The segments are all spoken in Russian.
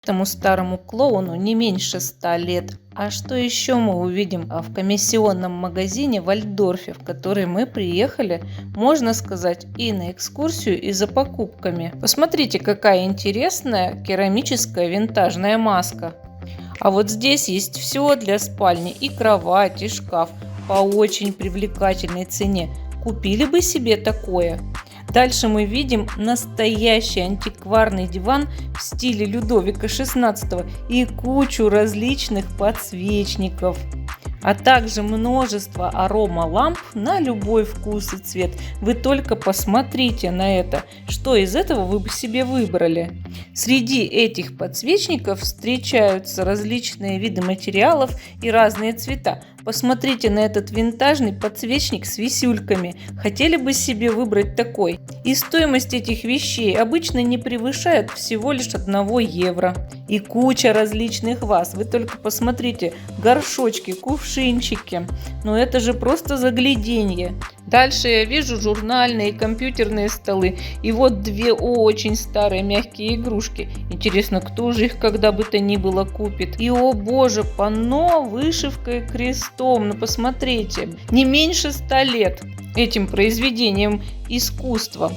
Этому старому клоуну не меньше 100 лет. А что еще мы увидим в комиссионном магазине Вальдорфе, в который мы приехали, можно сказать, и на экскурсию, и за покупками. Посмотрите, какая интересная керамическая винтажная маска. А вот здесь есть все для спальни: и кровать, и шкаф по очень привлекательной цене. Купили бы себе такое? Дальше мы видим настоящий антикварный диван в стиле Людовика XVI и кучу различных подсвечников, а также множество аромаламп на любой вкус и цвет. Вы только посмотрите на это, что из этого вы бы себе выбрали. Среди этих подсвечников встречаются различные виды материалов и разные цвета. Посмотрите на этот винтажный подсвечник с висюльками. Хотели бы себе выбрать такой? И стоимость этих вещей обычно не превышает всего лишь 1 евро. И куча различных ваз. Вы только посмотрите: горшочки, кувшинчики. Но это же просто загляденье. Дальше я вижу журнальные и компьютерные столы. И вот 2 очень старые мягкие игрушки. Интересно, кто же их когда бы то ни было купит? И, о боже, панно вышивкой крестом. Ну посмотрите, не меньше 100 лет этим произведением искусства.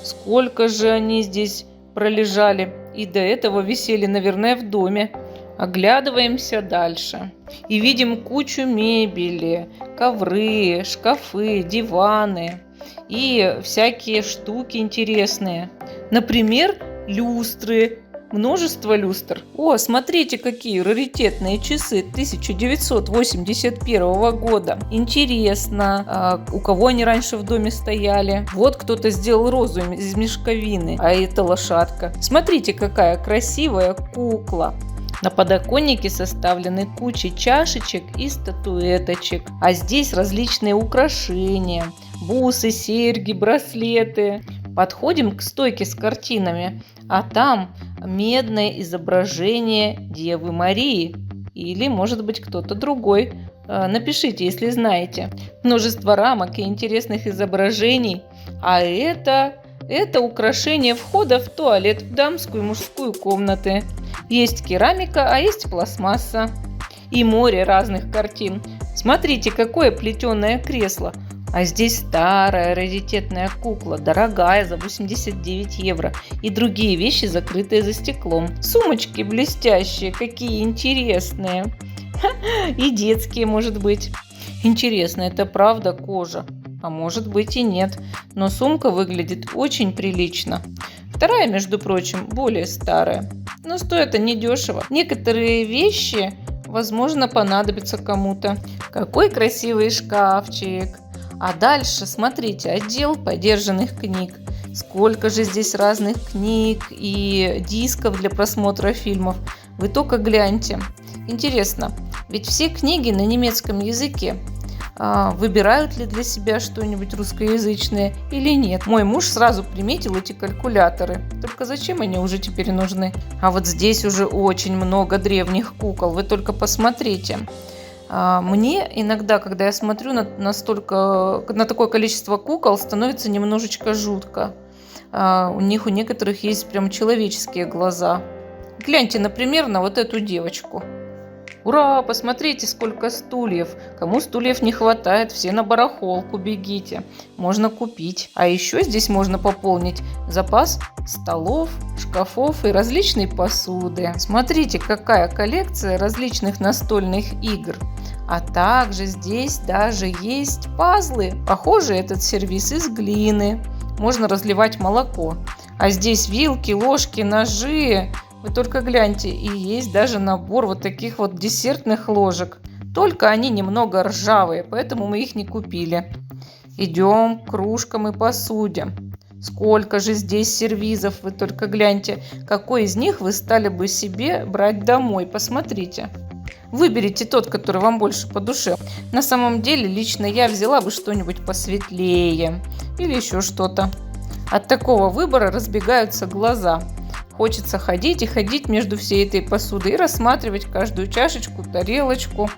Сколько же они здесь пролежали. И до этого висели, наверное, в доме. Оглядываемся дальше и видим кучу мебели, ковры, шкафы, диваны и всякие штуки интересные. Например, люстры. Множество люстр. О, смотрите, какие раритетные часы 1981 года. Интересно, у кого они раньше в доме стояли? Вот кто-то сделал розу из мешковины, а это лошадка. Смотрите, какая красивая кукла. На подоконнике составлены куча чашечек и статуэточек. А здесь различные украшения: бусы, серьги, браслеты. Подходим к стойке с картинами, а там медное изображение Девы Марии. Или, может быть, кто-то другой. Напишите, если знаете. Множество рамок и интересных изображений. А это украшение входа в туалет, в дамскую и мужскую комнаты. Есть керамика, а есть пластмасса. И море разных картин. Смотрите, какое плетеное кресло. А здесь старая раритетная кукла, дорогая, за 89 евро. И другие вещи, закрытые за стеклом. Сумочки блестящие, какие интересные. И детские, может быть. Интересно, это правда кожа? А может быть и нет. Но сумка выглядит очень прилично. Вторая, между прочим, более старая. Но стоит они недешево. Некоторые вещи, возможно, понадобятся кому-то. Какой красивый шкафчик. А дальше, смотрите, отдел подержанных книг. Сколько же здесь разных книг и дисков для просмотра фильмов. Вы только гляньте. Интересно, ведь все книги на немецком языке. Выбирают ли для себя что-нибудь русскоязычное или нет? Мой муж сразу приметил эти калькуляторы. Только зачем они уже теперь нужны? А вот здесь уже очень много древних кукол. Вы только посмотрите. Мне иногда, когда я смотрю на такое количество кукол, становится немножечко жутко. У некоторых есть прям человеческие глаза. Гляньте, например, на вот эту девочку. Ура! Посмотрите, сколько стульев. Кому стульев не хватает, все на барахолку бегите. Можно купить. А еще здесь можно пополнить запас столов, шкафов и различной посуды. Смотрите, какая коллекция различных настольных игр. А также здесь даже есть пазлы. Похоже, этот сервиз из глины. Можно разливать молоко. А здесь вилки, ложки, ножи. Вы только гляньте, и есть даже набор вот таких вот десертных ложек. Только они немного ржавые, поэтому мы их не купили. Идем к кружкам и посуде. Сколько же здесь сервизов, вы только гляньте. Какой из них вы стали бы себе брать домой? Посмотрите. Выберите тот, который вам больше по душе. На самом деле, лично я взяла бы что-нибудь посветлее. Или еще что-то. От такого выбора разбегаются глаза. Хочется ходить и ходить между всей этой посудой и рассматривать каждую чашечку, тарелочку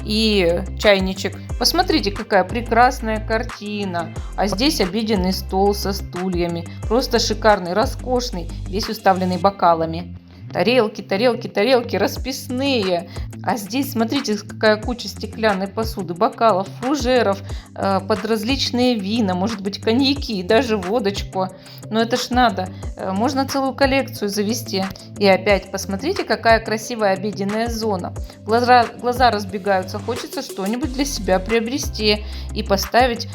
и чайничек. Посмотрите, какая прекрасная картина. А здесь обеденный стол со стульями. Просто шикарный, роскошный, весь уставленный бокалами. Тарелки, тарелки, тарелки расписные. А здесь, смотрите, какая куча стеклянной посуды, бокалов, фужеров, под различные вина, может быть, коньяки и даже водочку. Но это ж надо. Можно целую коллекцию завести. И опять, посмотрите, какая красивая обеденная зона. Глаза разбегаются. Хочется что-нибудь для себя приобрести и поставить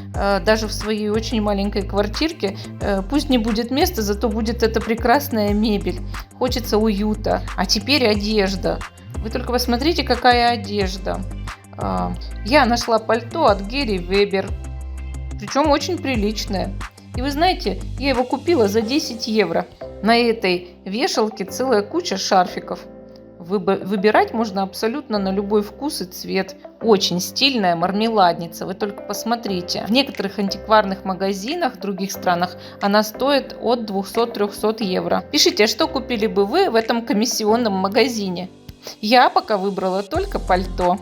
даже в своей очень маленькой квартирке. Пусть не будет места, зато будет эта прекрасная мебель. Хочется уюта. А теперь одежда. Вы только посмотрите, какая одежда. Я нашла пальто от Гэри Вебер. Причем очень приличное. И вы знаете, я его купила за 10 евро. На этой вешалке целая куча шарфиков. Выбирать можно абсолютно на любой вкус и цвет. Очень стильная мармеладница, вы только посмотрите. В некоторых антикварных магазинах в других странах она стоит от 200-300 евро. Пишите, что купили бы вы в этом комиссионном магазине. Я пока выбрала только пальто.